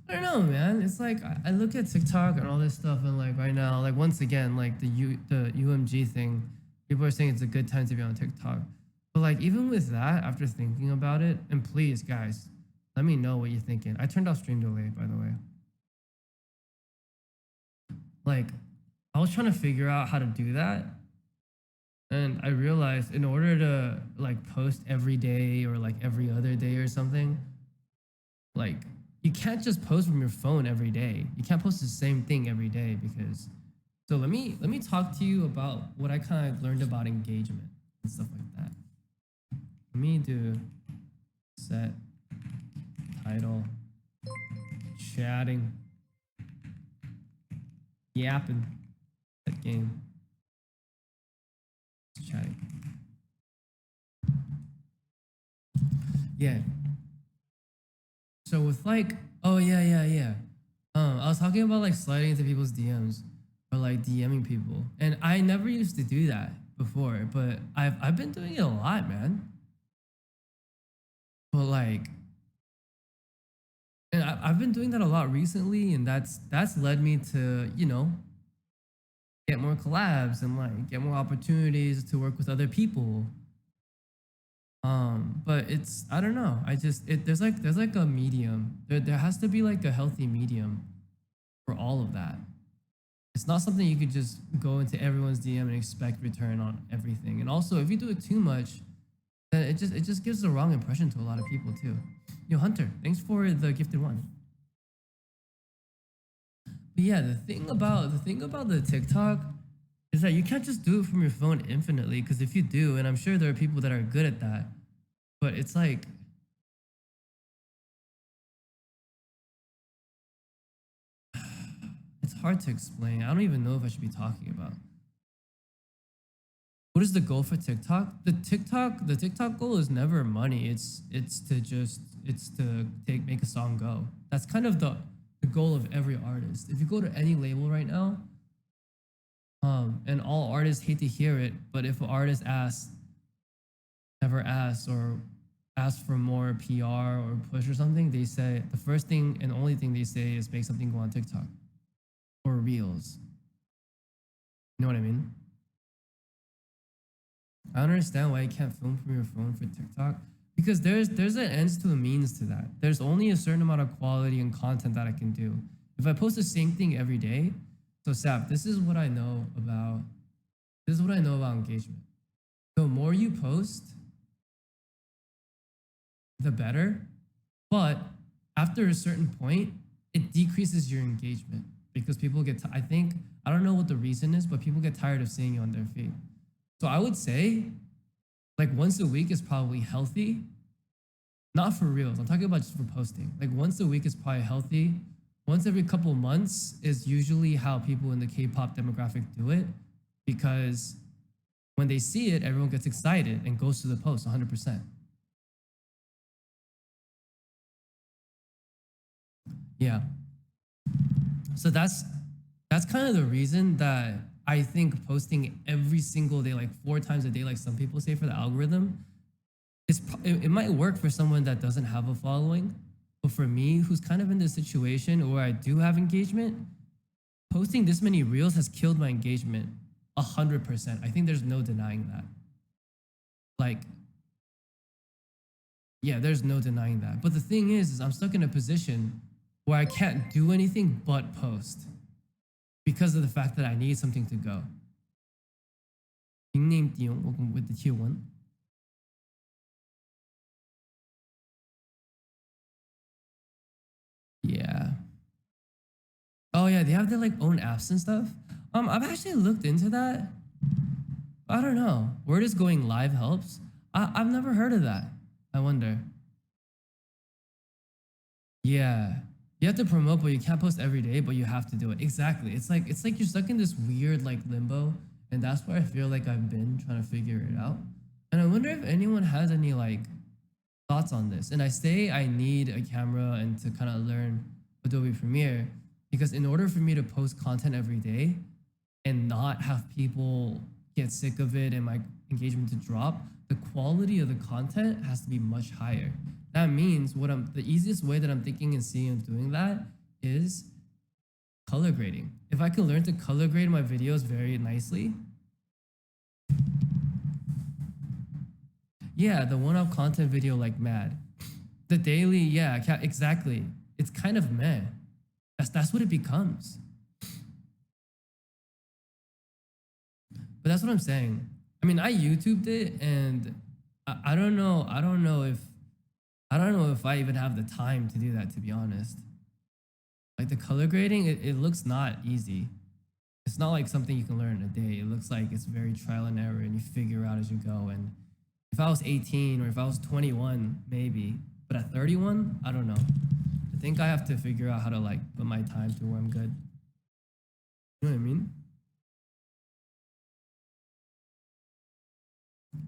I don't know, man. It's like I look at TikTok and all this stuff, and like right now, like once again, like the UMG thing, people are saying it's a good time to be on TikTok. But like even with that, after thinking about it, and please, guys, let me know what you're thinking. I turned off stream delay, by the way. Like, I was trying to figure out how to do that, and I realized in order to like post every day or like every other day or something, like you can't just post from your phone every day. You can't post the same thing every day because so let me talk to you about what I kind of learned about engagement and stuff like that. Let me do set title chatting yapping that game chatting. Yeah. So with like, oh yeah. I was talking about like sliding into people's DMs or like DMing people, and I never used to do that before, but I've been doing it a lot, man. But like, and I've been doing that a lot recently, and that's led me to get more collabs and like get more opportunities to work with other people. But it's I don't know. I just it there's like a medium. There has to be like a healthy medium for all of that. It's not something you could just go into everyone's DM and expect return on everything. And also, if you do it too much, then it just gives the wrong impression to a lot of people too. Yo, Hunter, thanks for the gifted one. But yeah, the thing about the TikTok is that you can't just do it from your phone infinitely. Because if you do, and I'm sure there are people that are good at that, but it's like it's hard to explain. I don't even know if I should be talking about. What is the goal for TikTok? The TikTok goal is never money. It's to make a song go. That's kind of the goal of every artist. If you go to any label right now, and all artists hate to hear it, but if an artist asks or asks for more PR or push or something, they say the first thing and only thing they say is make something go on TikTok or Reels. You know what I mean? I don't understand why you can't film from your phone for TikTok because there's an ends to a means to that. There's only a certain amount of quality and content that I can do. If I post the same thing every day, so Sap, this is what I know about engagement. The more you post, the better. But after a certain point, it decreases your engagement because people I think I don't know what the reason is, but people get tired of seeing you on their feed. So I would say like once a week is probably healthy. Not for reals. I'm talking about just for posting. Like once a week is probably healthy. Once every couple months is usually how people in the K-pop demographic do it because when they see it, everyone gets excited and goes to the post 100%. Yeah. So that's kind of the reason that I think posting every single day, like 4 times a day, like some people say for the algorithm, it might work for someone that doesn't have a following. But for me, who's kind of in this situation where I do have engagement, posting this many reels has killed my engagement 100%. I think there's no denying that. Like, yeah, there's no denying that. But the thing is I'm stuck in a position where I can't do anything but post because of the fact that I need something to go. Nickname Dion, welcome with the tier 1. Yeah. Oh yeah, they have their like own apps and stuff. I've actually looked into that. I don't know. Where does going live helps? I've never heard of that. I wonder. Yeah. You have to promote, but you can't post every day, but you have to do it. Exactly. It's like you're stuck in this weird like limbo, and that's where I feel like I've been trying to figure it out. And I wonder if anyone has any like thoughts on this. And I say I need a camera and to kind of learn Adobe Premiere because in order for me to post content every day and not have people get sick of it and my engagement to drop, the quality of the content has to be much higher. That means the easiest way that I'm thinking and seeing of doing that is color grading. If I could learn to color grade my videos very nicely, yeah, the one-off content video like mad. The daily, yeah, exactly. It's kind of meh. That's what it becomes. But that's what I'm saying. I mean, I YouTubed it, and I don't know. I don't know if I even have the time to do that, to be honest. Like the color grading, it looks not easy. It's not like something you can learn in a day. It looks like it's very trial and error, and you figure out as you go. And if I was 18 or if I was 21, maybe. But at 31, I don't know. I think I have to figure out how to like put my time to where I'm good. You know what I mean?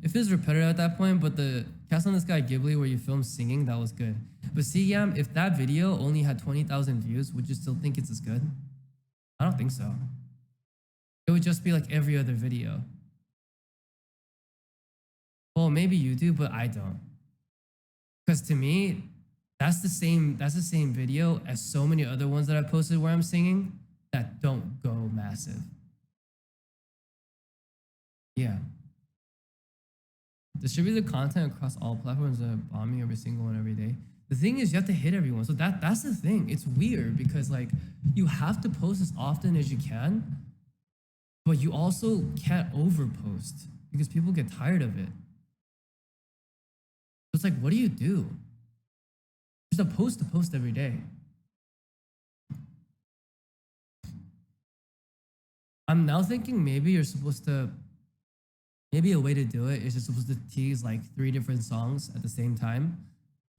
It feels repetitive at that point, but the Cast on the Sky Ghibli where you film singing, that was good. But see, Yam, if that video only had 20,000 views, would you still think it's as good? I don't think so. It would just be like every other video. Well, maybe you do, but I don't. Because to me, that's the same video as so many other ones that I posted where I'm singing that don't go massive. Yeah. Distribute the content across all platforms and bombing every single one every day. The thing is you have to hit everyone. So that's the thing. It's weird because like you have to post as often as you can, but you also can't overpost because people get tired of it. So it's like, what do you do? Just a post to post every day. I'm now thinking maybe you're supposed to, maybe a way to do it is you're supposed to tease like 3 different songs at the same time.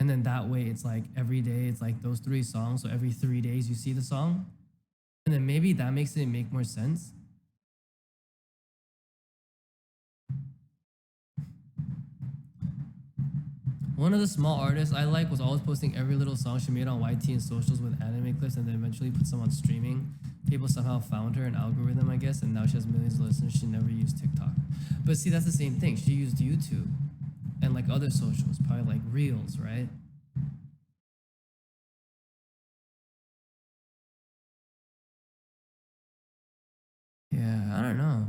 And then that way it's like every day it's like those 3 songs. So every 3 days you see the song. And then maybe that makes it make more sense. One of the small artists I like was always posting every little song she made on YT and socials with anime clips and then eventually put some on streaming. People somehow found her, an algorithm, I guess, and now she has millions of listeners. She never used TikTok. But see, that's the same thing. She used YouTube and like other socials, probably like Reels, right? Yeah, I don't know.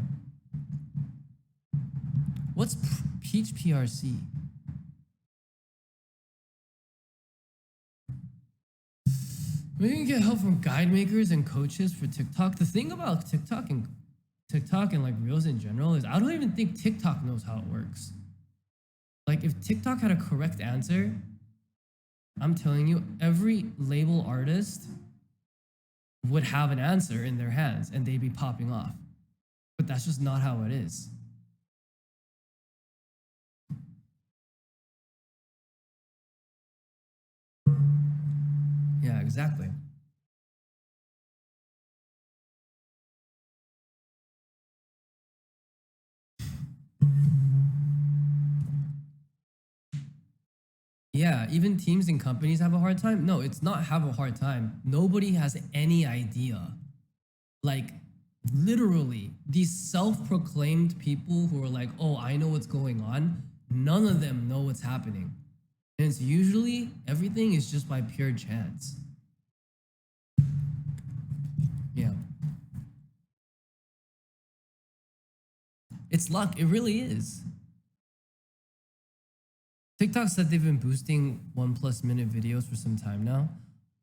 What's Peach PRC? We can get help from guide makers and coaches for TikTok. The thing about TikTok and like Reels in general is I don't even think TikTok knows how it works. Like if TikTok had a correct answer, I'm telling you, every label artist would have an answer in their hands and they'd be popping off. But that's just not how it is. Yeah, exactly. Yeah, even teams and companies have a hard time. No, it's not have a hard time. Nobody has any idea. Like, literally, these self-proclaimed people who are like, oh, I know what's going on, none of them know what's happening. And it's usually everything is just by pure chance. Yeah. It's luck. It really is. TikTok said they've been boosting 1+ minute videos for some time now.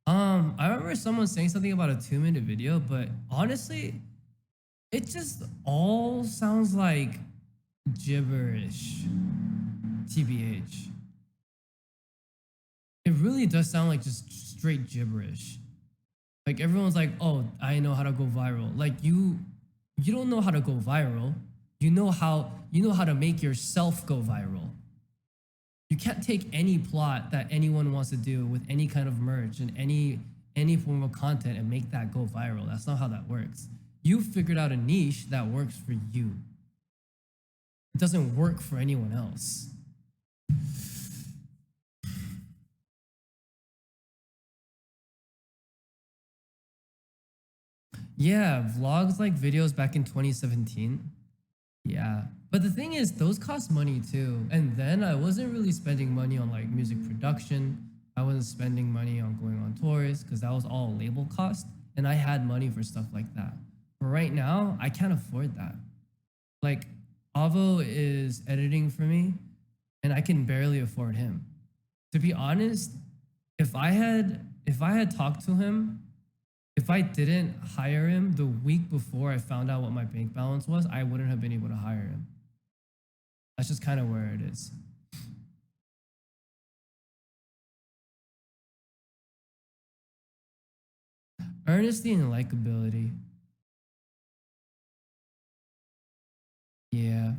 I remember someone saying something about a 2-minute video, but honestly, it just all sounds like gibberish. TBH. It really does sound like just straight gibberish. Like everyone's like, oh, I know how to go viral. Like you don't know how to go viral. You know how to make yourself go viral. You can't take any plot that anyone wants to do with any kind of merch and any form of content and make that go viral. That's not how that works. You figured out a niche that works for you. It doesn't work for anyone else. Yeah, vlogs like videos back in 2017. Yeah. But the thing is, those cost money too. And then I wasn't really spending money on like music production. I wasn't spending money on going on tours because that was all label cost, and I had money for stuff like that. But right now, I can't afford that. Like, Avo is editing for me, and I can barely afford him. To be honest, if I had talked to him, if I didn't hire him the week before I found out what my bank balance was, I wouldn't have been able to hire him. That's just kind of where it is. Earnesty and likability. Yeah.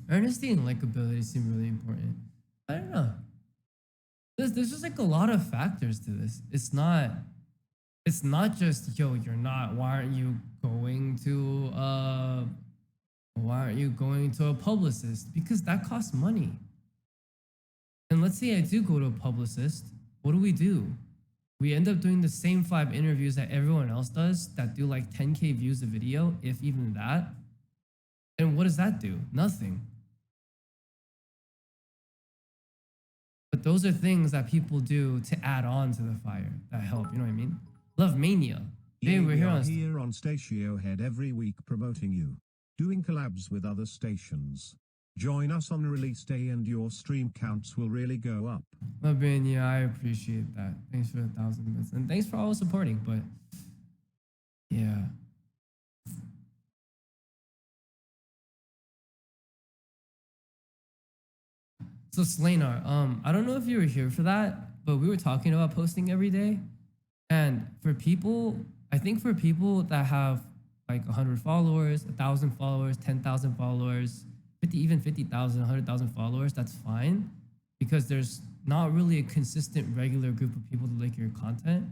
Earnesty and likability seem really important. I don't know. There's just like a lot of factors to this. It's not just yo, you're not why aren't you going to a publicist? Because that costs money. And let's say I do go to a publicist, what do? We end up doing the same 5 interviews that everyone else does that do like 10K views a video, if even that. And what does that do? Nothing. But those are things that people do to add on to the fire that help. You know what I mean? Love Mania. Yeah, we're here on Statio Head every week promoting you, doing collabs with other stations. Join us on release day and your stream counts will really go up. Love Mania, I appreciate that. Thanks for the 1,000 bits. And thanks for always supporting, but yeah. So Slanar, I don't know if you were here for that, but we were talking about posting every day. And for people, I think for people that have like 100 followers, 1,000 followers, 10,000 followers, 50,000, 100,000 followers, that's fine because there's not really a consistent regular group of people to like your content.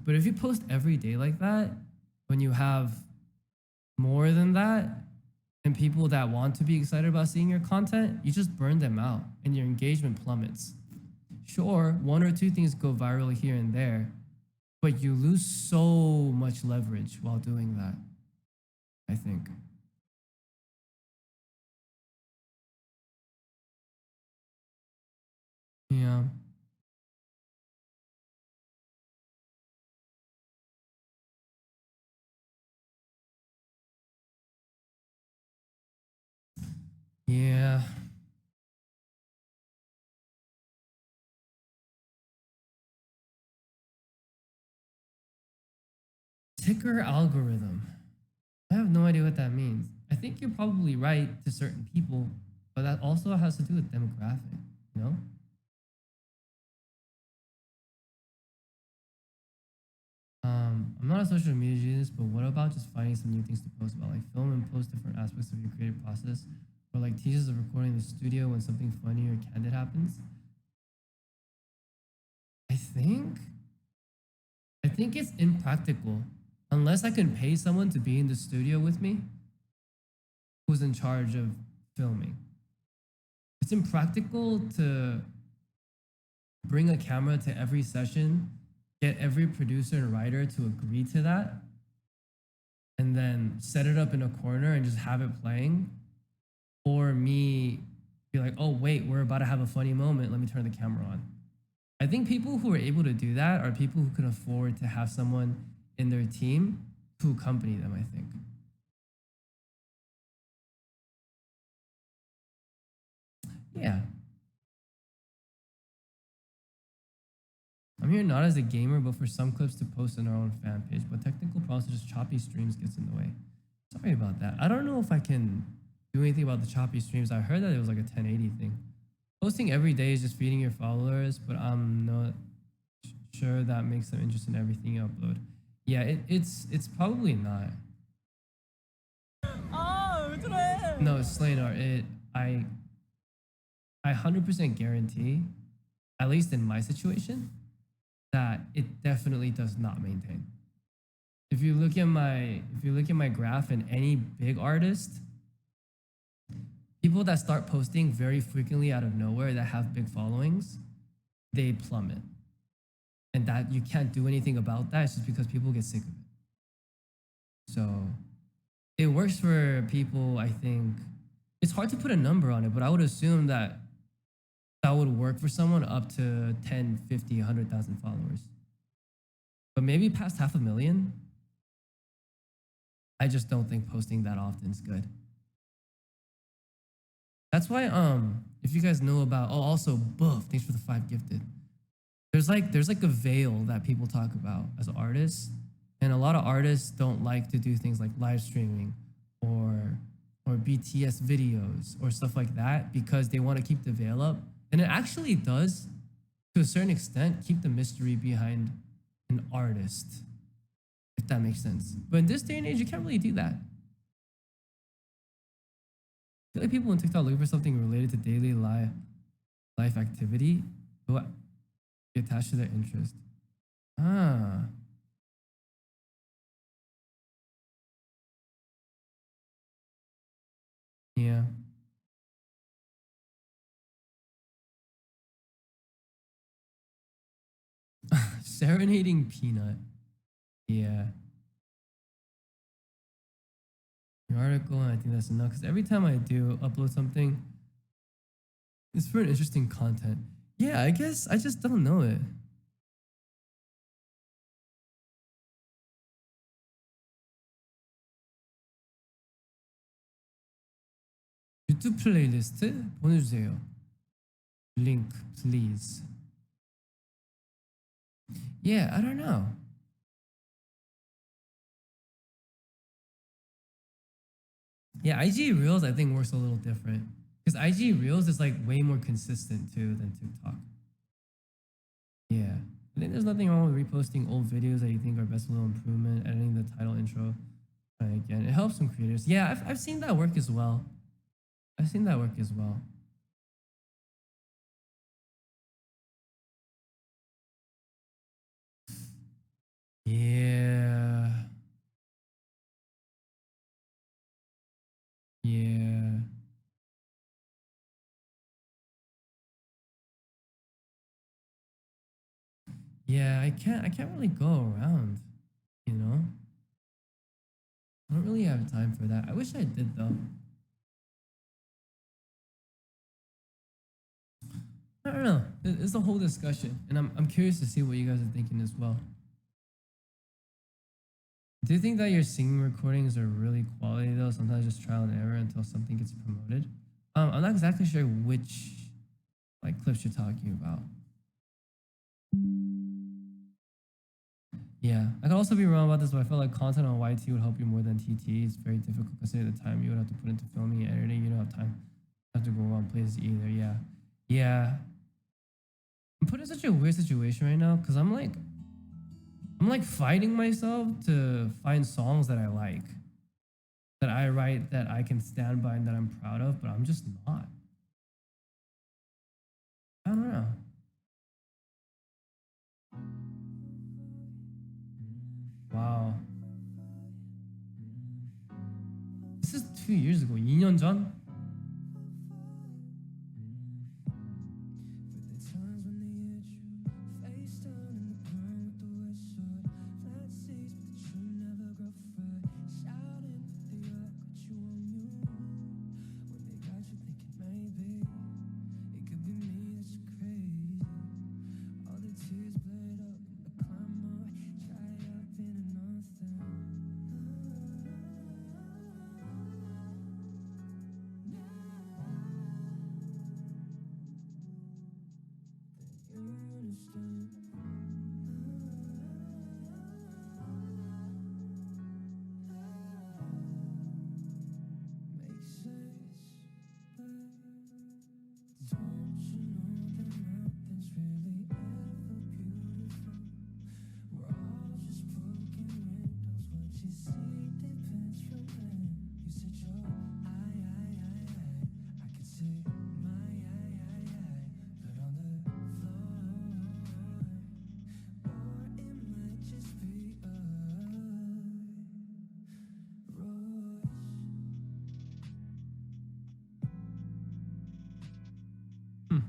But if you post every day like that, when you have more than that, and people that want to be excited about seeing your content, you just burn them out and your engagement plummets. Sure, 1 or 2 things go viral here and there, but you lose so much leverage while doing that, I think. Yeah. Yeah. Ticker algorithm. I have no idea what that means. I think you're probably right to certain people, but that also has to do with demographic, you know? I'm not a social media genius, but what about just finding some new things to post about, like film and post different aspects of your creative process, or like teasers of recording in the studio when something funny or candid happens? I think I think it's impractical unless I can pay someone to be in the studio with me who's in charge of filming. It's impractical to bring a camera to every session, get every producer and writer to agree to that, and then set it up in a corner and just have it playing. Or me be like, oh, wait, we're about to have a funny moment. Let me turn the camera on. I think people who are able to do that are people who can afford to have someone in their team to accompany them, I think. Yeah. I'm here not as a gamer, but for some clips to post on our own fan page. But technical problems such as choppy streams gets in the way. Sorry about that. I don't know if I can do anything about the choppy streams. I heard that it was like a 1080 thing. Posting every day is just feeding your followers, but I'm not sure that makes them interested in everything you upload. Yeah, it's probably not. No, Slanar, I 100% guarantee, at least in my situation, that it definitely does not maintain. If you look at my graph and any big artist, people that start posting very frequently out of nowhere that have big followings, they plummet. And that you can't do anything about that. It's just because people get sick of it. So it works for people, I think. It's hard to put a number on it, but I would assume that that would work for someone up to 10, 50, 100,000 followers. But maybe past 500,000, I just don't think posting that often is good. That's why if you guys know about, oh, also Buff, thanks for the 5 gifted. There's like a veil that people talk about as artists, and a lot of artists don't like to do things like live streaming or BTS videos or stuff like that because they want to keep the veil up. And it actually does, to a certain extent, keep the mystery behind an artist, if that makes sense. But in this day and age, you can't really do that. I feel like people on TikTok looking for something related to daily life activity, but be attached to their interest. Ah. Yeah. Serenading Peanut. Yeah. Your article, and I think that's enough because every time I do upload something, it's for an interesting content. Yeah, I guess I just don't know it. 유튜브 플레이리스트 보내주세요. Link, please. Yeah, I don't know. Yeah, IG Reels I think works a little different because IG Reels is like way more consistent too than TikTok. Yeah, I think there's nothing wrong with reposting old videos that you think are best little improvement, editing the title intro. Again, it helps some creators. Yeah, I've seen that work as well. I've seen that work as well. Yeah. Yeah. Yeah, I can't really go around, you know? I don't really have time for that. I wish I did though. I don't know. It's a whole discussion, and I'm curious to see what you guys are thinking as well. Do you think that your singing recordings are really quality though? Sometimes just trial and error until something gets promoted. I'm not exactly sure which like clips you're talking about. Yeah, I could also be wrong about this, but I feel like content on YT would help you more than TT. It's very difficult considering the time you would have to put into filming and editing. You don't have time to go on places either. Yeah, yeah. I'm put in such a weird situation right now because I'm like fighting myself to find songs that I like, that I write, that I can stand by and that I'm proud of, but I'm just not. I don't know. Wow. This is 2 years ago. 2년 전? Hmm.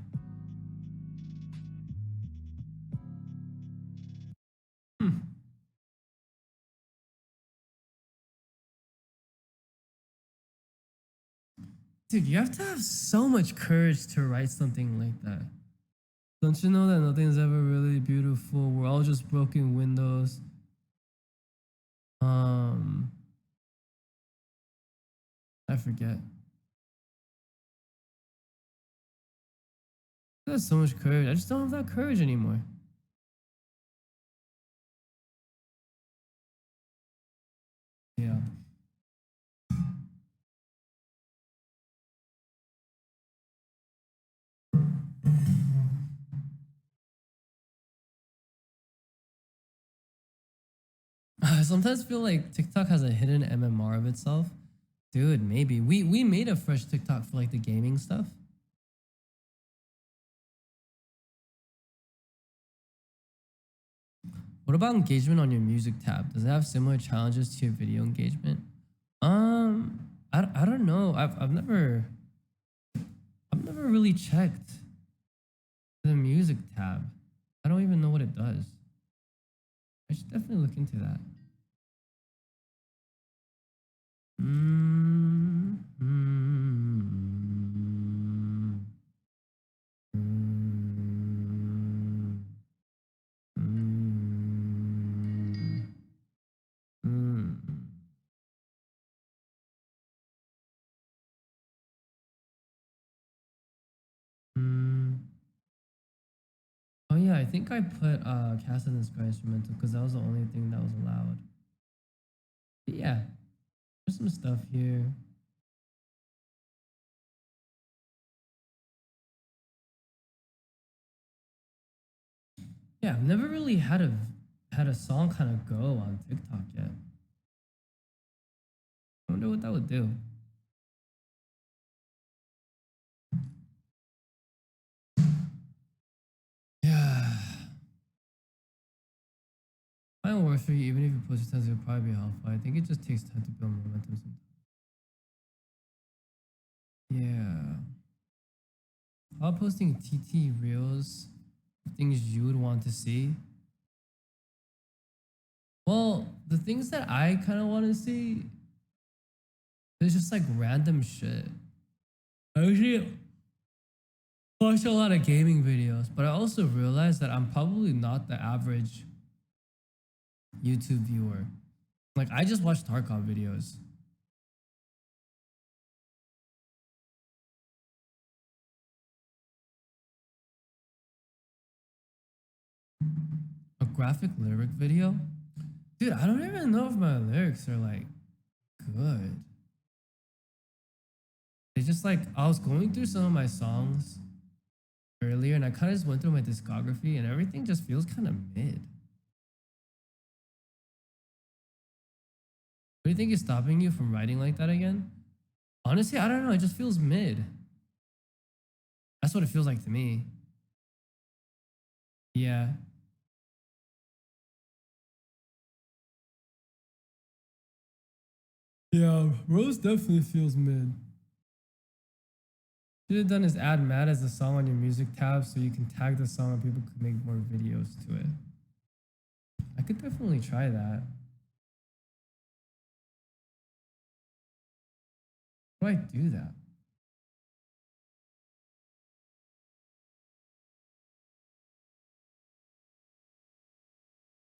Hmm. Dude, you have to have so much courage to write something like that. Don't you know that nothing's ever really beautiful? We're all just broken windows. Um, I forget. That's so much courage. I just don't have that courage anymore. Yeah. I sometimes feel like TikTok has a hidden MMR of itself. Dude, maybe. We made a fresh TikTok for like the gaming stuff. What about engagement on your music tab? Does it have similar challenges to your video engagement? I don't know. I've never really checked the music tab. I don't even know what it does. I should definitely look into that. Mm, mm, mm, mm, mm, mm. Oh yeah, I think I put Cast in the Sky instrumental because that was the only thing that was allowed. But yeah, there's some stuff here. Yeah, I've never really had a song kind of go on TikTok yet. I wonder what that would do. Yeah. Final works for you, even if you post your times, it'll probably be helpful. I think it just takes time to build momentum sometimes. Yeah. How about posting TT reels, things you would want to see? Well, the things that I kind of want to see is just like random shit. I usually watch a lot of gaming videos, but I also realize that I'm probably not the average YouTube viewer. Like I just watch Tarkov videos. A graphic lyric video? Dude, I don't even know if my lyrics are like good. It's just like I was going through some of my songs earlier and I kind of just went through my discography and everything just feels kind of mid. What do you think is stopping you from writing like that again? Honestly, I don't know. It just feels mid. That's what it feels like to me. Yeah. Yeah, Rose definitely feels mid. Should have done is add Matt as a song on your music tab so you can tag the song and people could make more videos to it. I could definitely try that. How do I do that?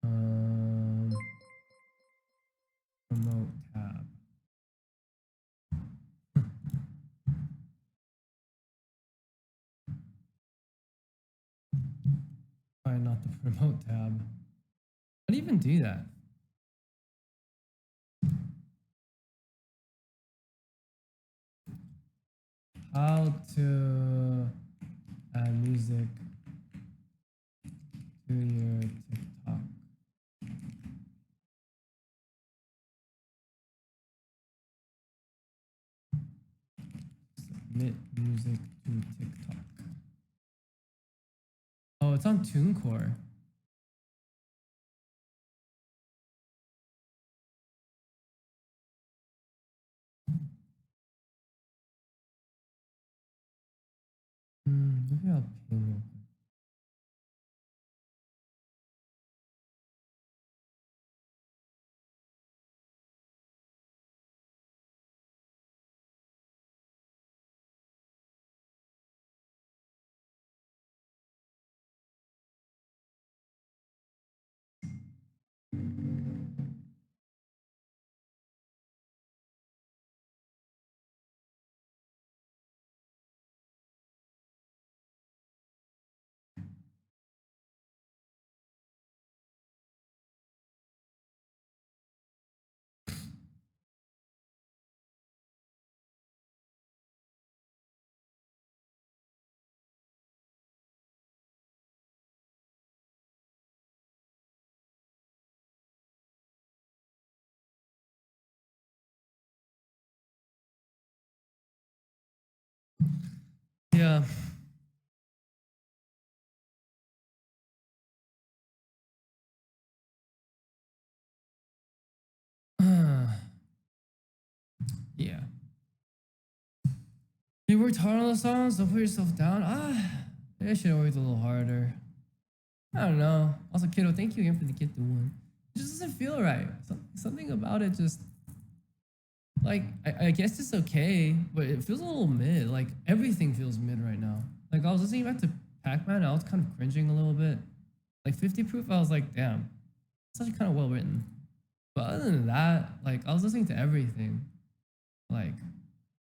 Um, Promote tab. Try not the promote tab. How do you even do that? How to add music to your TikTok. Submit music to TikTok. Oh, it's on TuneCore. Maybe I'll pay real quick. Yeah. Yeah. You worked hard on the songs, don't put yourself down. Maybe I should have worked a little harder. I don't know. Also, kiddo, thank you again for the gift one. It just doesn't feel right. Something about it just like I guess it's okay, but it feels a little mid. Like everything feels mid right now. Like I was listening back to Pac-Man, I was kind of cringing a little bit. Like 50 Proof, I was like, damn, it's actually kind of well written. But other than that, like I was listening to everything. Like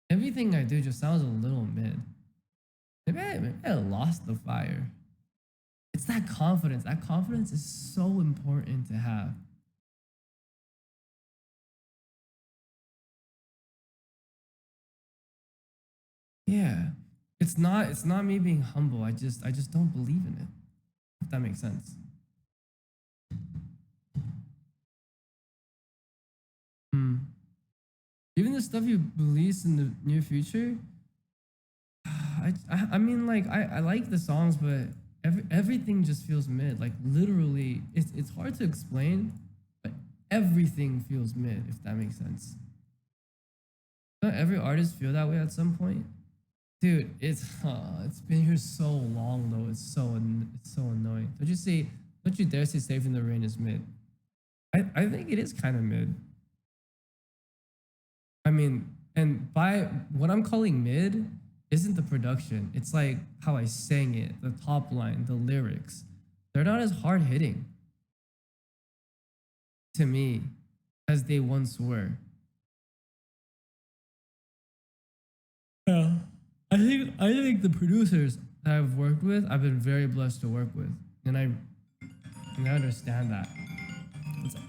everything I do just sounds a little mid. Maybe I lost the fire. It's that confidence. That confidence is so important to have. Yeah. It's not me being humble. I just don't believe in it. If that makes sense. Hmm. Even the stuff you release in the near future, I mean like I like the songs, but everything just feels mid. Like literally, it's hard to explain, but everything feels mid. If that makes sense. Don't every artist feel that way at some point? Dude, it's been here so long though. It's so annoying. Don't you dare say "Safe in the Rain" is mid. I think it is kind of mid. I mean, and by what I'm calling mid isn't the production. It's like how I sang it, the top line, the lyrics. They're not as hard hitting to me as they once were. Yeah. I think the producers that I've worked with, I've been very blessed to work with. And I understand that. What's up?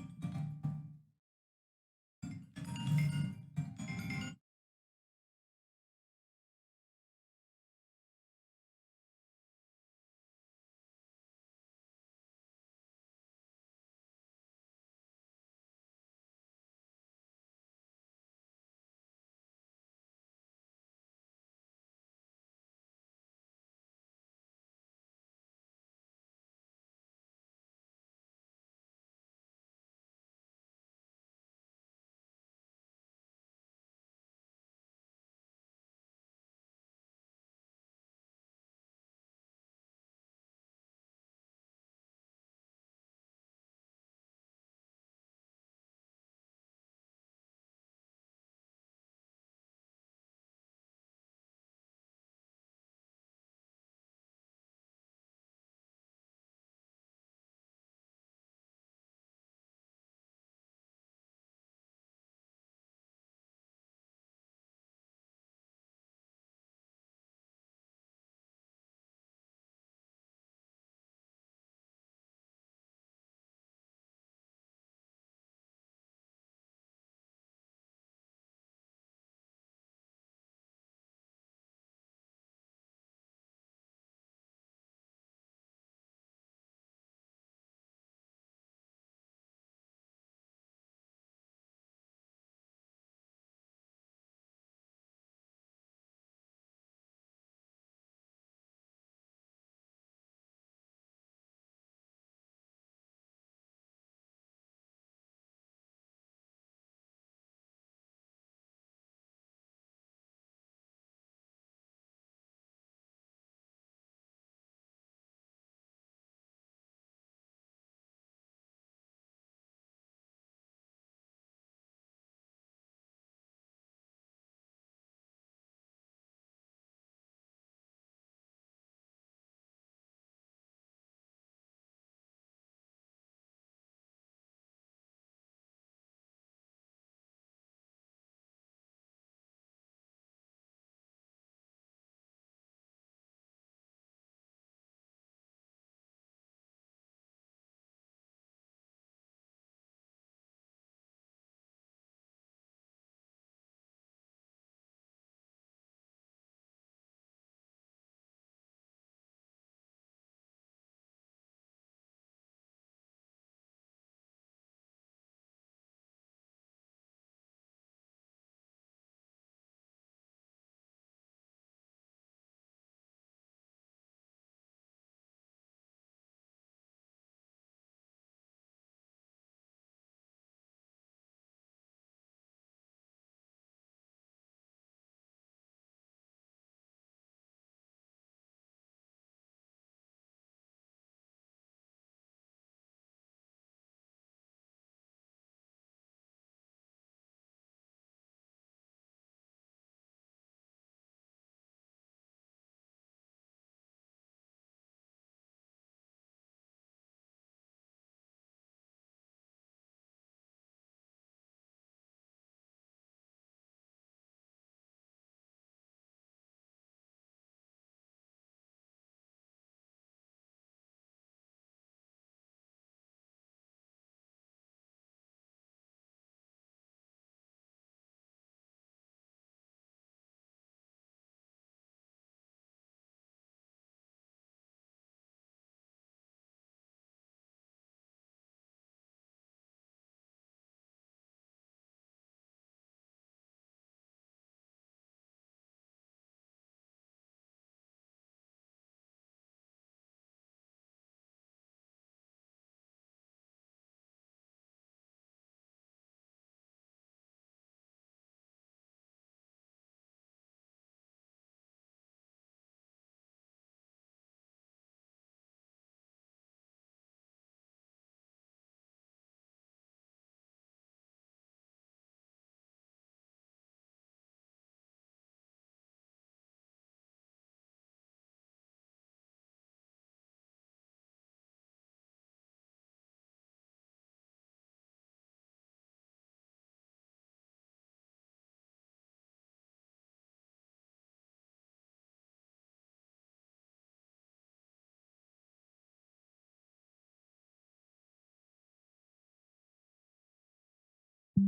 Oh,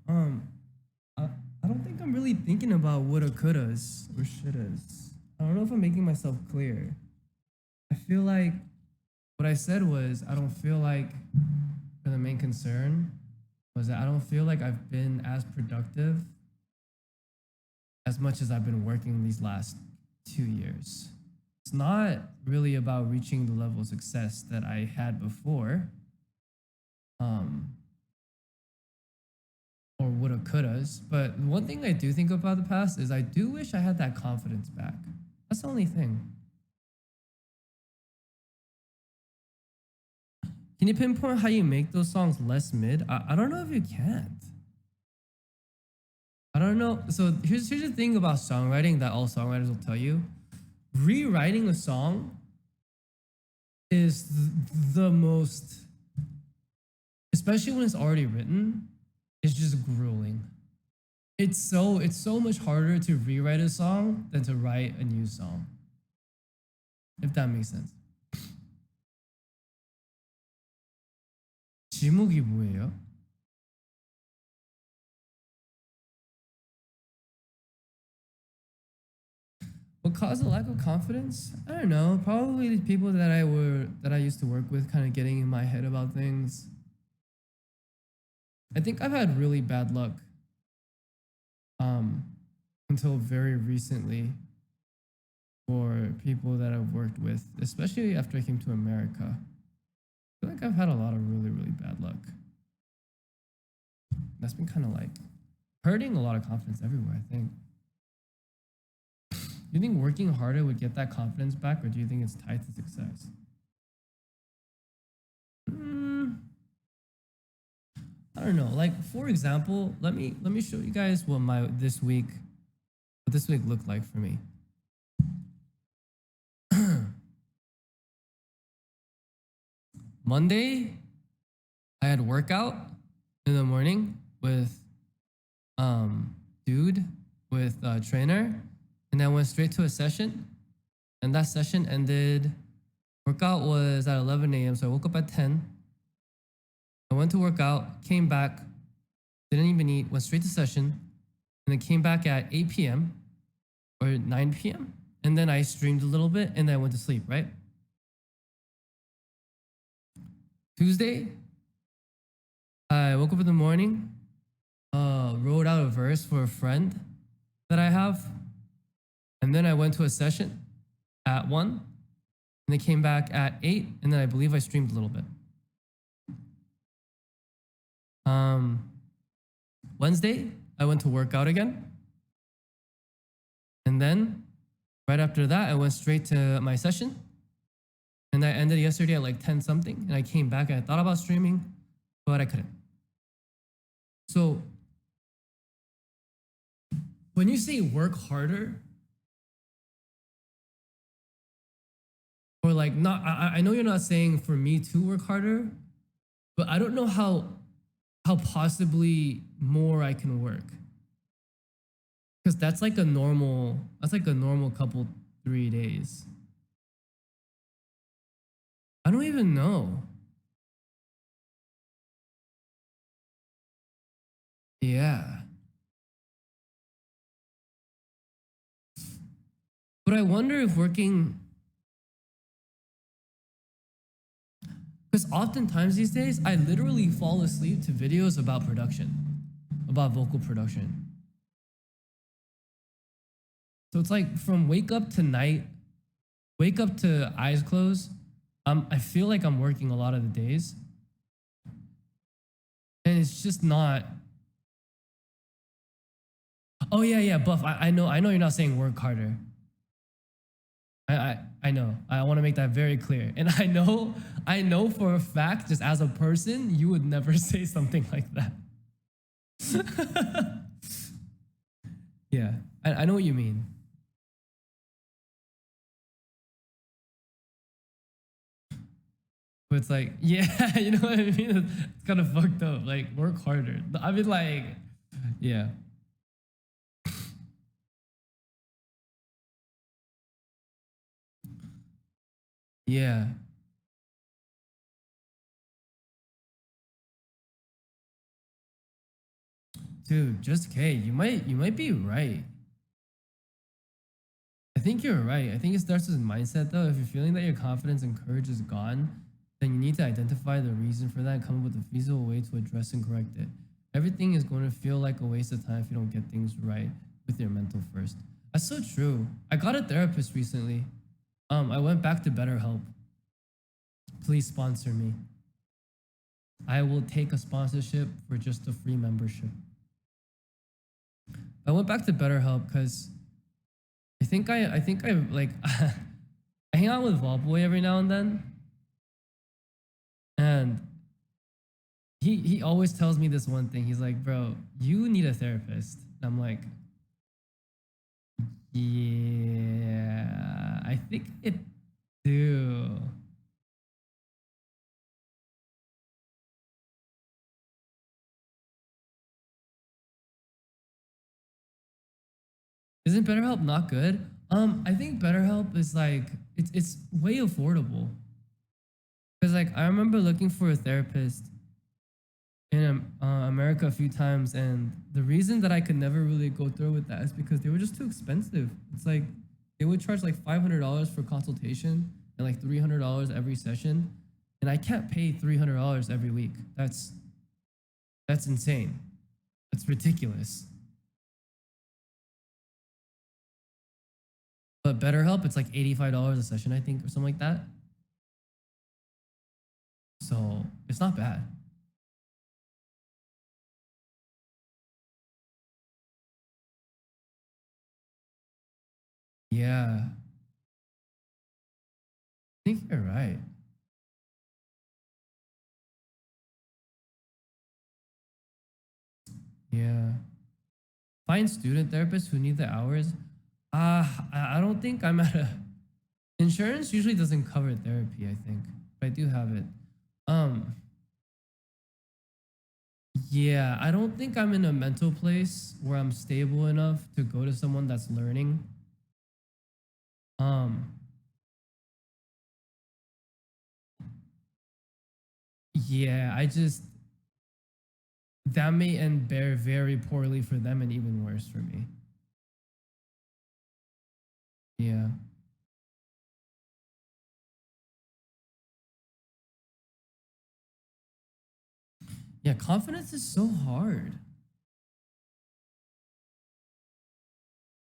I, I don't think I'm really thinking about woulda, couldas, or shouldas. I don't know if I'm making myself clear. I feel like what I said was I don't feel like, for the main concern was that I don't feel like I've been as productive as much as I've been working these last 2 years. It's not really about reaching the level of success that I had before, um, or woulda, couldas. But one thing I do think about the past is I do wish I had that confidence back. That's the only thing. Can you pinpoint how you make those songs less mid? I don't know if you can't. I don't know. So here's the thing about songwriting that all songwriters will tell you. Rewriting a song is the most, especially when it's already written, it's just grueling. It's so much harder to rewrite a song than to write a new song. If that makes sense. 지목이 뭐예요? What caused a lack of confidence? I don't know. Probably the people that I used to work with kind of getting in my head about things. I think I've had really bad luck until very recently for people that I've worked with, especially after I came to America. I feel like I've had a lot of really, really bad luck. That's been kind of like hurting a lot of confidence everywhere, I think. Do you think working harder would get that confidence back, or do you think it's tied to success? I don't know. Like, for example, let me show you guys what this week looked like for me. Monday, I had workout in the morning with dude with trainer, and I went straight to a session, and that session ended. Workout was at 11 a.m. so I woke up at 10. I went to work out, came back, didn't even eat, went straight to session, and then came back at 8 p.m. or 9 p.m. And then I streamed a little bit, and then I went to sleep, right? Tuesday, I woke up in the morning, wrote out a verse for a friend that I have, and then I went to a session at 1, and then came back at 8, and then I believe I streamed a little bit. Wednesday, I went to work out again. And then right after that, I went straight to my session. And I ended yesterday at like 10 something. And I came back and I thought about streaming, but I couldn't. So when you say work harder, or like not, I know you're not saying for me to work harder, but I don't know how possibly more I can work. Because that's like a normal couple 3 days. I don't even know. Yeah. But I wonder if working, because oftentimes these days, I literally fall asleep to videos about production, about vocal production. So it's like from wake up to night, wake up to eyes closed, I feel like I'm working a lot of the days. And it's just not. Oh yeah, Buff, I know you're not saying work harder. I know. I want to make that very clear. And I know for a fact, just as a person, you would never say something like that. Yeah, I know what you mean. But it's like, yeah, you know what I mean? It's kind of fucked up. Like, work harder. I mean, like, yeah. Yeah. Dude, just K, you might be right. I think you're right. I think it starts with mindset though. If you're feeling that your confidence and courage is gone, then you need to identify the reason for that and come up with a feasible way to address and correct it. Everything is going to feel like a waste of time if you don't get things right with your mental first. That's so true. I got a therapist recently. I went back to BetterHelp. Please sponsor me. I will take a sponsorship for just a free membership. I went back to BetterHelp because I think I like I hang out with Volboy every now and then, and he always tells me this one thing. He's like, "Bro, you need a therapist." And I'm like, "Yeah, I think I do." Isn't BetterHelp not good? I think BetterHelp is like it's way affordable. Cause like I remember looking for a therapist in America a few times, and the reason that I could never really go through with that is because they were just too expensive. It's like they would charge like $500 for consultation and like $300 every session, and I can't pay $300 every week. That's insane. That's ridiculous. But BetterHelp, it's like $85 a session, I think, or something like that. So it's not bad. Yeah, I think you're right. Yeah. Find student therapists who need the hours. I don't think I'm at a insurance usually doesn't cover therapy, I think. But I do have it. Um, yeah, I don't think I'm in a mental place where I'm stable enough to go to someone that's learning. Um, yeah, I just that may end very poorly for them and even worse for me. Yeah. Yeah, confidence is so hard.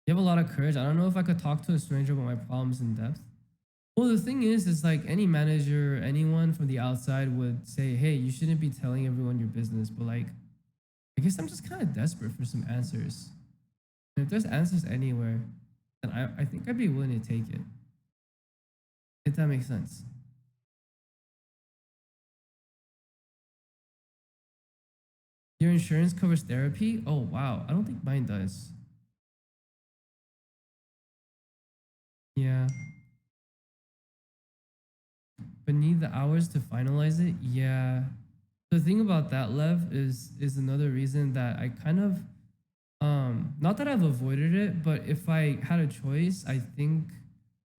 You have a lot of courage. I don't know if I could talk to a stranger about my problems in depth. Well, the thing is like any manager, anyone from the outside would say, "Hey, you shouldn't be telling everyone your business." But like, I guess I'm just kind of desperate for some answers. And if there's answers anywhere, then I think I'd be willing to take it. If that makes sense. Your insurance covers therapy? Oh wow, I don't think mine does. Yeah, but need the hours to finalize it? Yeah. The thing about that, Lev, is another reason that I kind of not that I've avoided it, but if I had a choice, I think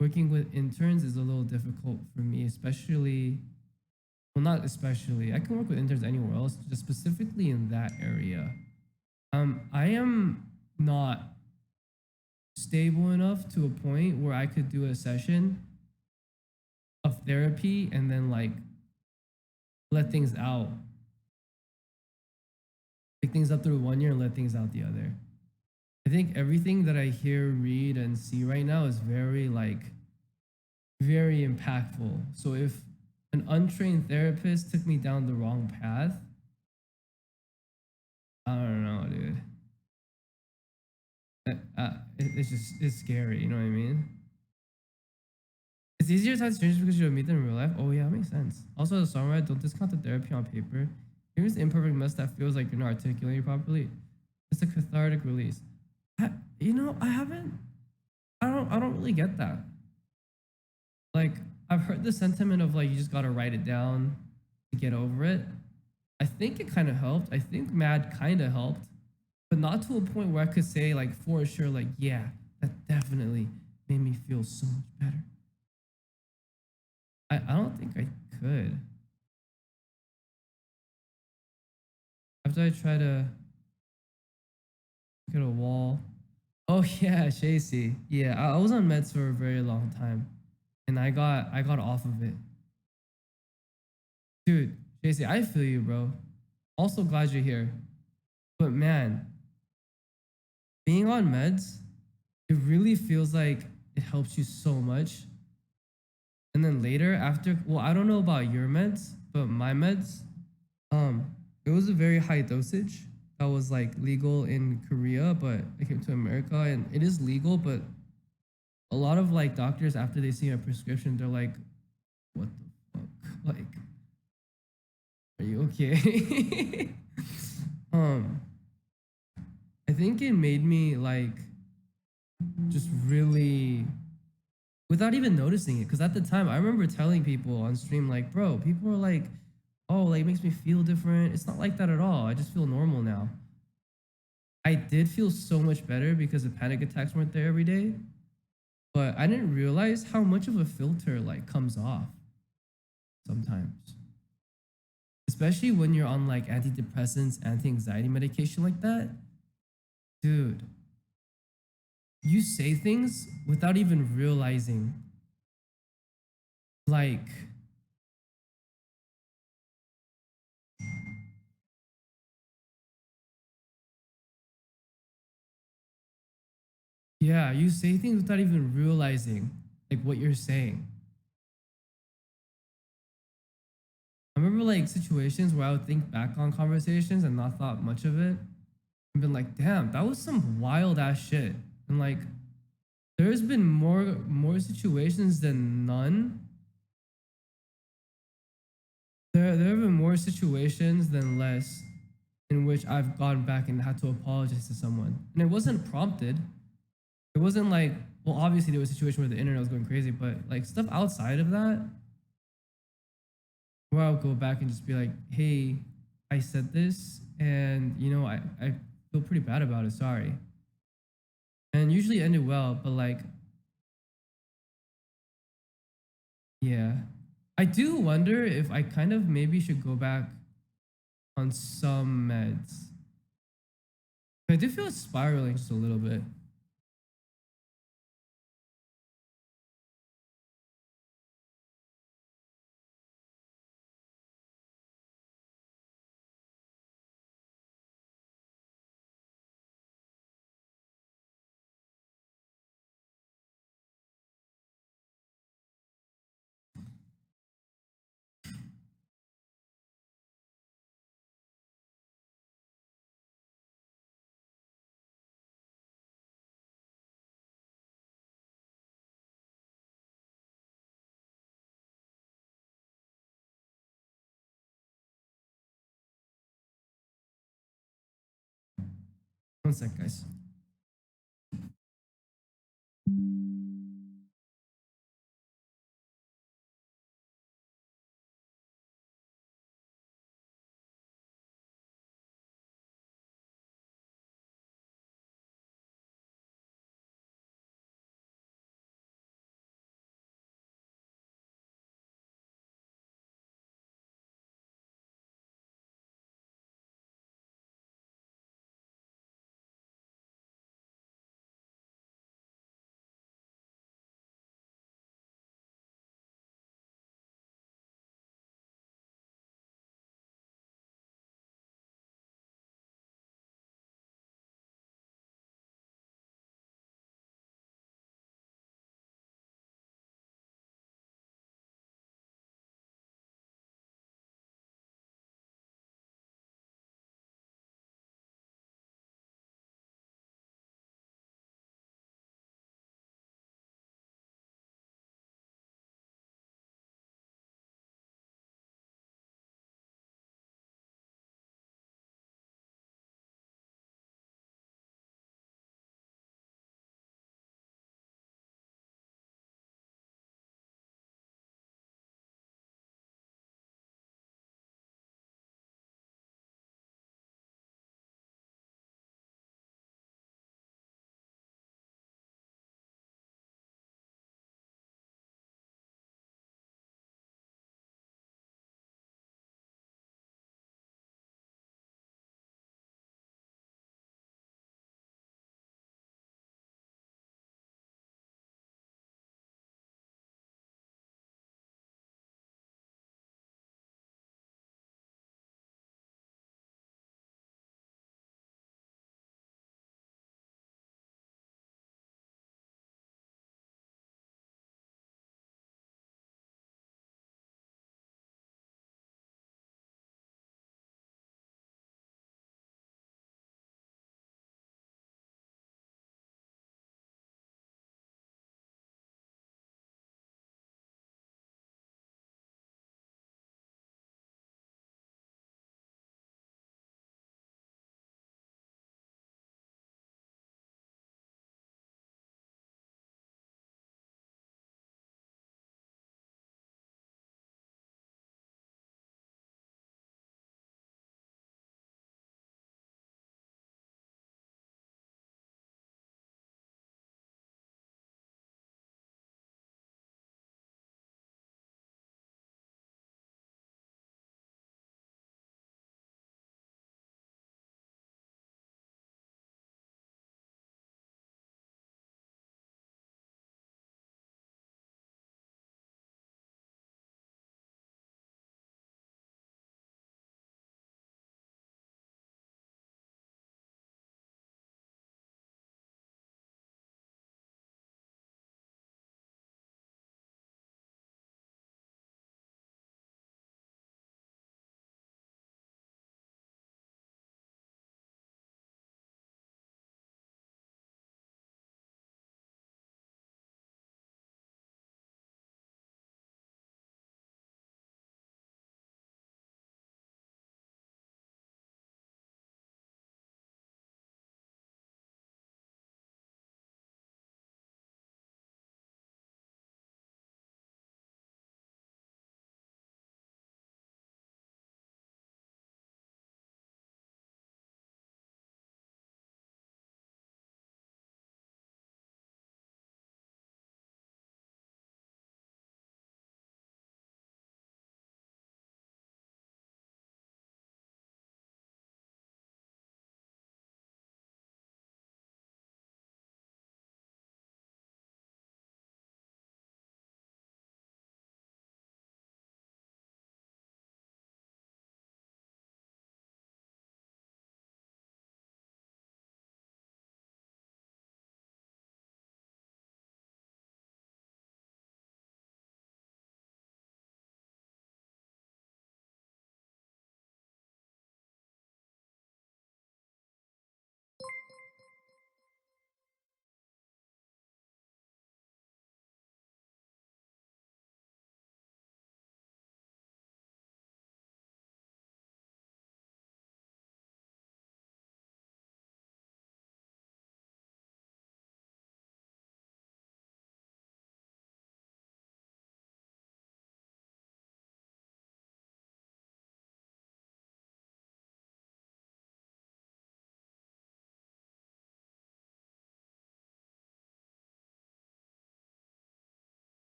working with interns is a little difficult for me, especially well, not especially. I can work with interns anywhere else, just specifically in that area. I am not stable enough to a point where I could do a session of therapy and then like let things out, pick things up through 1 year and let things out the other. I think everything that I hear, read, and see right now is very like very impactful. So if an untrained therapist took me down the wrong path, I don't know, dude. It's just it's scary. You know what I mean? It's easier to talk to strangers because you don't meet them in real life. Oh yeah, that makes sense. Also, as a songwriter, don't discount the therapy on paper. Here's the imperfect mess that feels like you're not articulating properly. It's a cathartic release. I haven't. I don't really get that. Like I've heard the sentiment of like you just gotta write it down to get over it. I think it kind of helped. I think mad kind of helped, but not to a point where I could say like for sure like yeah, that definitely made me feel so much better. I don't think I could. After I try to look at a wall. Oh yeah, Shacy. Yeah, I was on meds for a very long time, and I got off of it. Dude, Shacy, I feel you, bro. Also glad you're here. But man, being on meds, it really feels like it helps you so much. And then later, after, well, I don't know about your meds, but my meds, um, it was a very high dosage that was like legal in Korea, but it came to America and it is legal, but a lot of like doctors after they see a prescription, they're like, what the fuck? Like, are you okay? um, I think it made me like just really without even noticing it. Because at the time, I remember telling people on stream, like, bro, people are like, oh, like, it makes me feel different. It's not like that at all. I just feel normal now. I did feel so much better because the panic attacks weren't there every day. But I didn't realize how much of a filter like comes off sometimes. Especially when you're on like antidepressants, anti-anxiety medication like that. Dude, you say things without even realizing like yeah, you say things without even realizing like what you're saying. I remember like situations where I would think back on conversations and not thought much of it and been like, damn, that was some wild ass shit. And like there's been more situations than none. There have been more situations than less in which I've gone back and had to apologize to someone. And it wasn't prompted. It wasn't like, well, obviously there was a situation where the internet was going crazy, but like stuff outside of that, where I'll go back and just be like, hey, I said this and you know, I feel pretty bad about it. Sorry. And usually ended well, but like, yeah. I do wonder if I kind of maybe should go back on some meds. I do feel it's spiraling just a little bit. One sec, guys.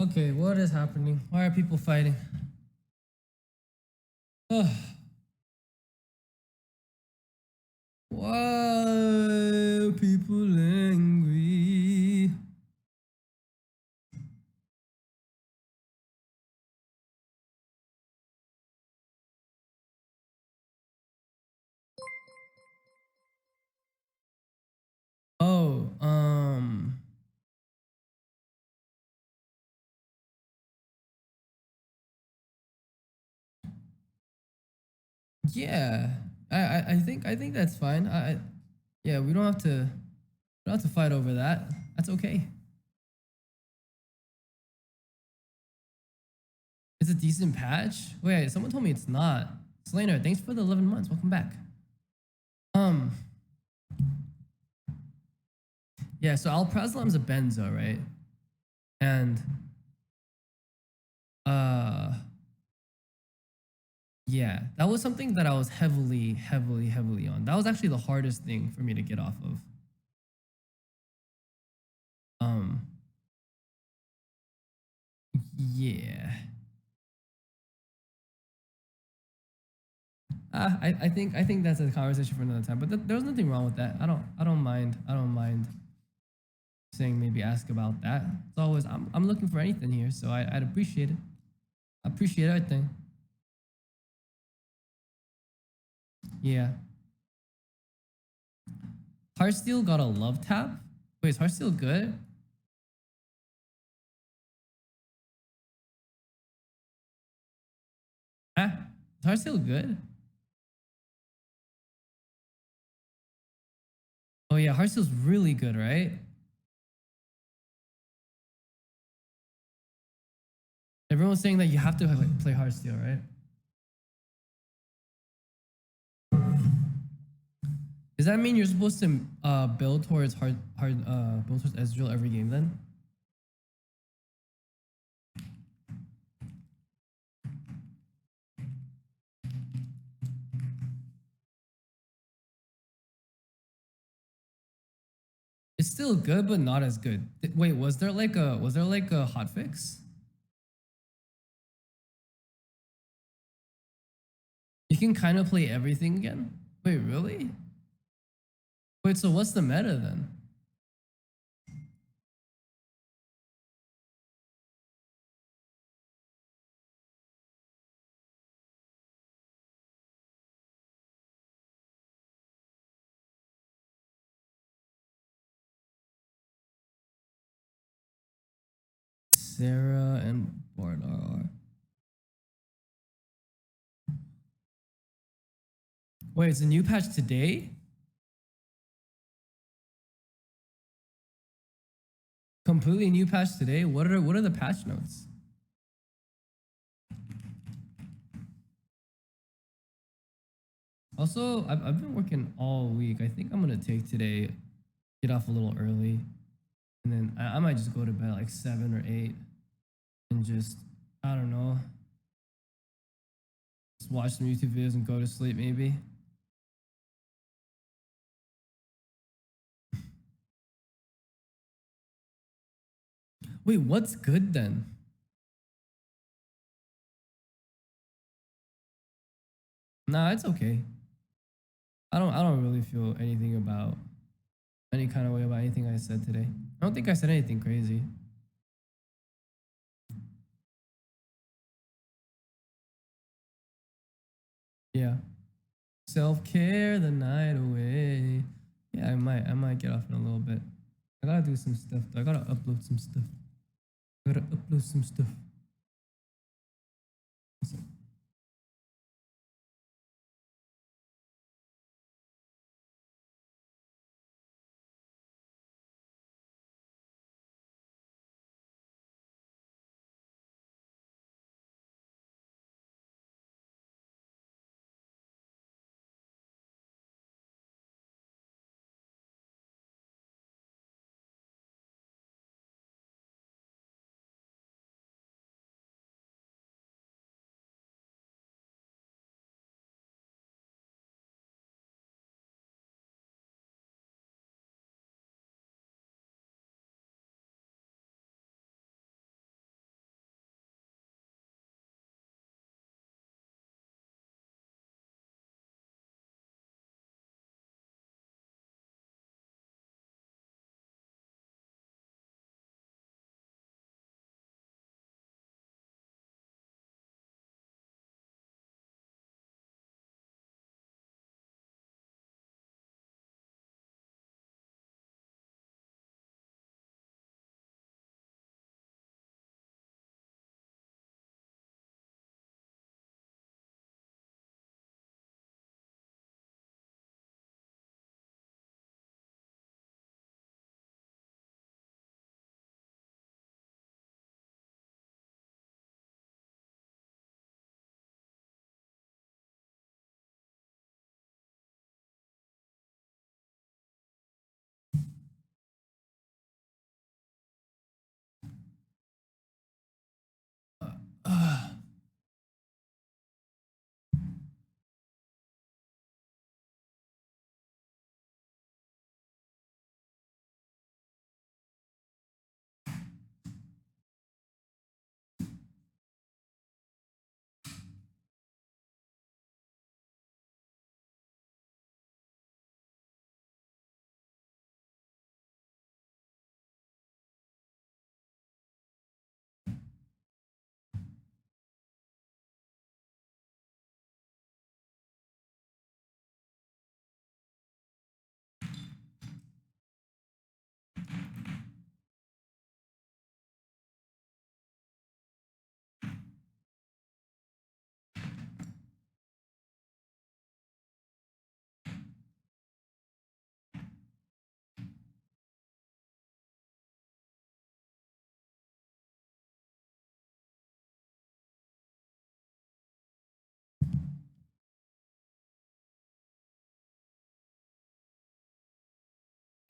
Okay, what is happening? Why are people fighting? Ugh. Why are people angry? Oh, yeah. I think that's fine. Yeah, we don't have to fight over that. That's okay. It's a decent patch. Wait, someone told me it's not. Slainer, thanks for the 11 months. Welcome back. Um, yeah, so alprazolam's a benzo, right? And uh yeah, that was something that I was heavily on. That was actually the hardest thing for me to get off of. Um, yeah. I think that's a conversation for another time. But there was nothing wrong with that. I don't mind saying maybe ask about that. It's always I'm looking for anything here, so I'd appreciate it. I appreciate everything. Yeah. Heartsteel got a love tap. Wait, is Heartsteel good? Huh? Is Heartsteel good? Oh yeah, Heartsteel's really good, right? Everyone's saying that you have to like, play Heartsteel, right? Does that mean you're supposed to build towards build towards Ezreal every game then? It's still good, but not as good. Wait, was there like a hotfix? You can kind of play everything again? Wait, really? Wait, so what's the meta then? Sarah and Bardar. Wait, it's a new patch today? Completely new patch today? What are the patch notes? Also, I've been working all week. I think I'm gonna take today, get off a little early, and then I might just go to bed at like 7 or 8 and just I don't know, just watch some YouTube videos and go to sleep maybe. Wait, what's good then? Nah, it's okay. I don't really feel anything about any kind of way about anything I said today. I don't think I said anything crazy. Yeah. Self-care the night away. Yeah, I might get off in a little bit. I gotta do some stuff though. I gotta upload some stuff. I gotta upload some stuff.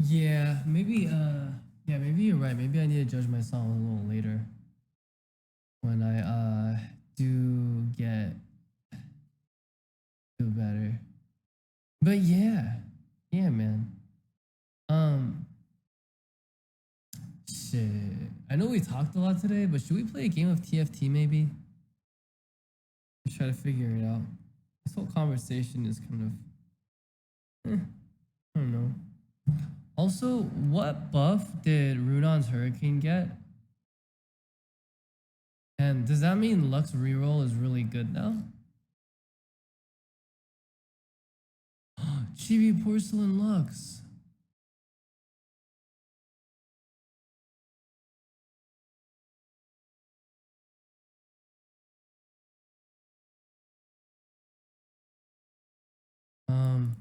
Yeah, maybe yeah, maybe you're right. Maybe I need to judge myself a little later when I do get do better. But yeah. Yeah, man. Um shit. I know we talked a lot today, but should we play a game of TFT maybe? Let's try to figure it out. This whole conversation is kind of I don't know. Also, what buff did Runon's Hurricane get? And does that mean Lux reroll is really good now? Chibi Porcelain Lux. Um,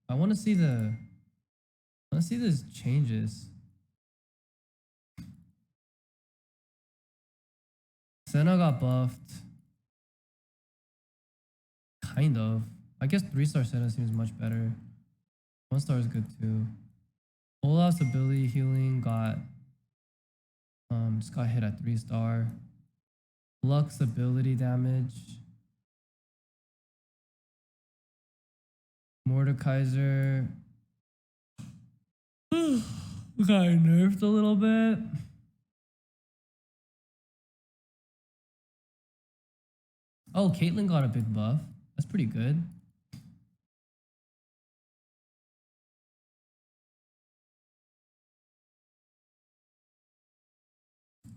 I want to see these changes. Senna got buffed. Kind of. I guess 3-star Senna seems much better. 1-star is good too. Olaf's ability healing got just got hit at 3-star. Lux ability damage. Mordekaiser got nerfed a little bit. Oh, Caitlyn got a big buff. That's pretty good.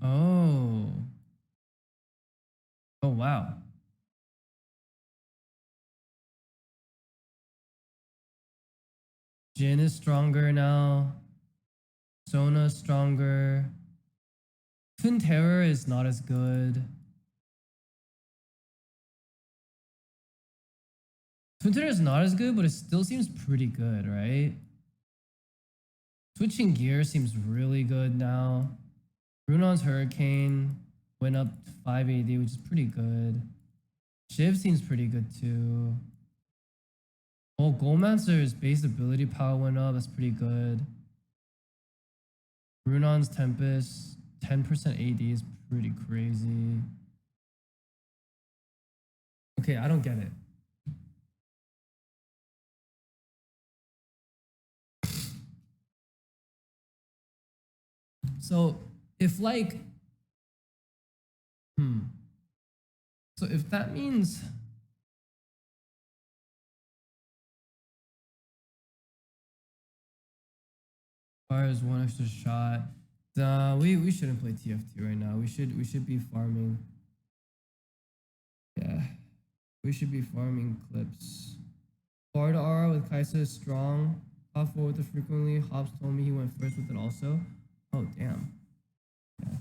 Oh. Oh, wow. Jin is stronger now. Sona's stronger. Twin Terror is not as good. Twin Terror is not as good, but it still seems pretty good, right? Switching gear seems really good now. Runon's Hurricane went up 5 AD, which is pretty good. Shiv seems pretty good too. Oh, Goldmancer's base ability power went up. That's pretty good. Runon's Tempest, 10% AD is pretty crazy. Okay, I don't get it. So if like, so if that means fires one extra shot, we shouldn't play TFT right now. We should be farming. Yeah, we should be farming clips. Florida R with Kaisa is strong. Hop forward with it frequently. Hobbs told me he went first with it also. Oh damn. Yeah.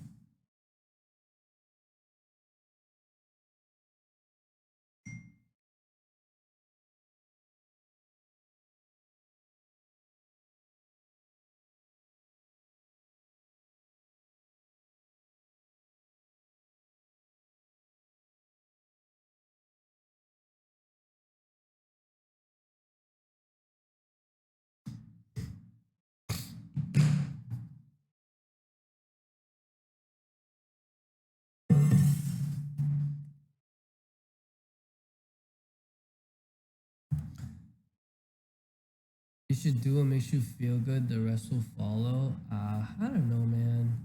You should do what makes you feel good. The rest will follow. I don't know, man.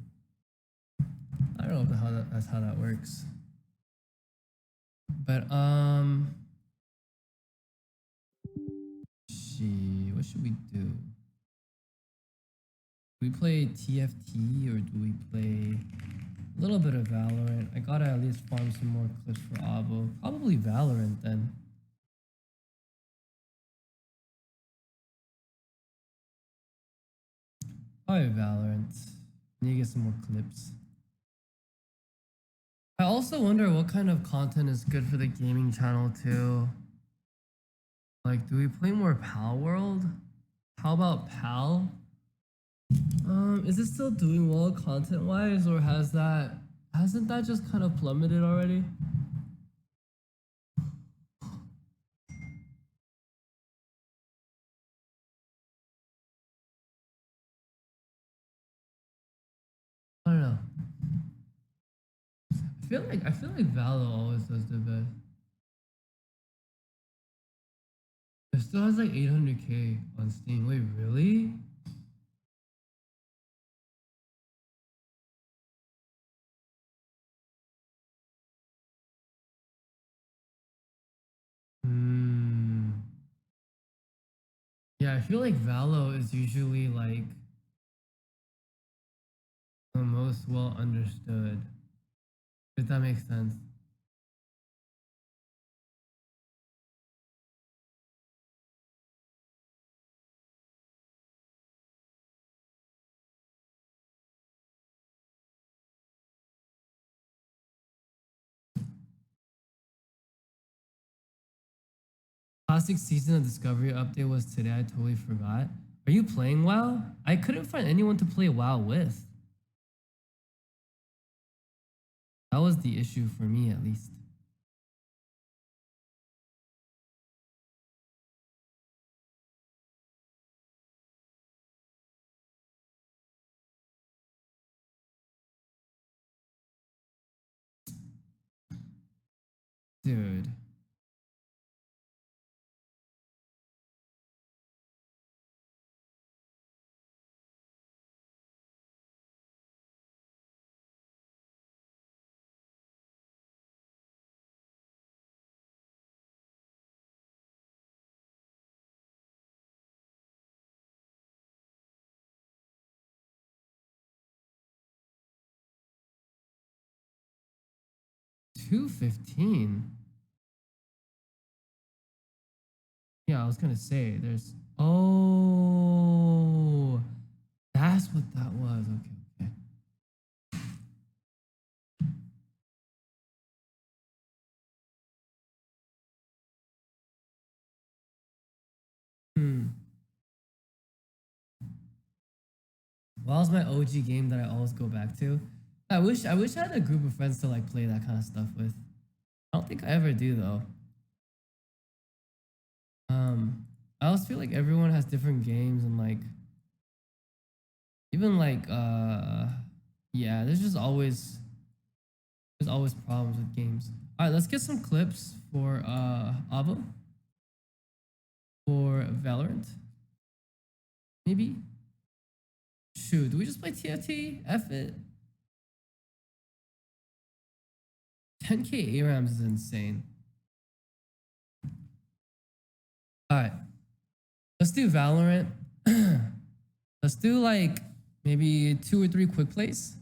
I don't know that's how that works. But what should we do? Do we play TFT or do we play a little bit of Valorant? I gotta at least farm some more clips for Avo. Probably Valorant then. Probably Valorant. Need to get some more clips. I also wonder what kind of content is good for the gaming channel too. Like, do we play more Pal World? How about Pal? Is it still doing well content wise, or hasn't that just kind of plummeted already? know. I feel like Valo always does the best. It still has like 800k on Steam. Wait, really? Hmm. Yeah, I feel like Valo is usually like the most well understood. If that makes sense. Classic season of Discovery update was today. I totally forgot. Are you playing WoW? I couldn't find anyone to play WoW with. That was the issue for me, at least. Dude. $215. Yeah, I was gonna say there's. Oh, that's what that was. Okay, okay. Hmm. What was my OG game that I always go back to? I wish I had a group of friends to like play that kind of stuff with. I don't think I ever do though. I always feel like everyone has different games and like even like yeah, there's always problems with games. All right, let's get some clips for Avo for Valorant. Maybe. Shoot, do we just play TFT? F it. 10k ARAMs is insane. All right, let's do Valorant. Let's do like maybe 2 or 3 quick plays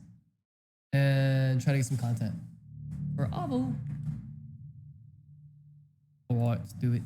and try to get some content for Avo. All right, let's do it.